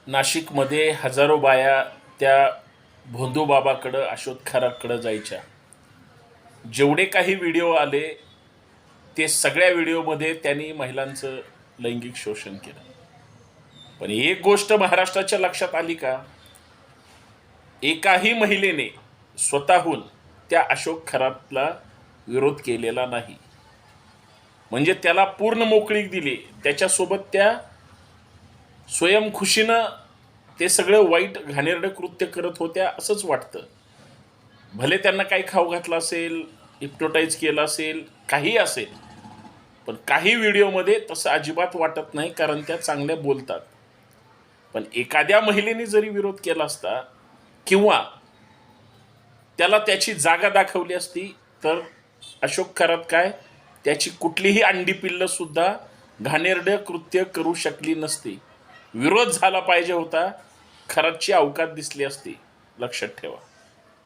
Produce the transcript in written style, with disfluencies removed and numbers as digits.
नाशिकमध्ये हजारो बाया त्या भोंदूबाबाकडं अशोक खरातकडं जायच्या. जेवढे काही व्हिडिओ आले ते सगळ्या व्हिडिओमध्ये त्यांनी महिलांचं लैंगिक शोषण केलं. पण एक गोष्ट महाराष्ट्राच्या लक्षात आली का? एकाही महिलेने स्वतःहून त्या अशोक खरातला विरोध केलेला नाही. म्हणजे त्याला पूर्ण मोकळीक दिली. त्याच्यासोबत त्या स्वयंखुशीनं ते सगळं वाईट घाणेरडं कृत्य करत होत्या असंच वाटतं. भले त्यांना काही खाऊ घातलं असेल, हिप्नोटाईज केलं असेल, काही असेल, पण काही व्हिडिओमध्ये तसं अजिबात वाटत नाही, कारण त्या चांगल्या बोलतात. पण एखाद्या महिलेने जरी विरोध केला असता किंवा त्याला त्याची जागा दाखवली असती तर अशोक खरात काय त्याची कुठलीही अंडी पिल्लंसुद्धा घाणेरडं कृत्य करू शकली नसती. विरोध झाला पाहिजे होता, खरातची अवकात दिसली असती. लक्षात ठेवा.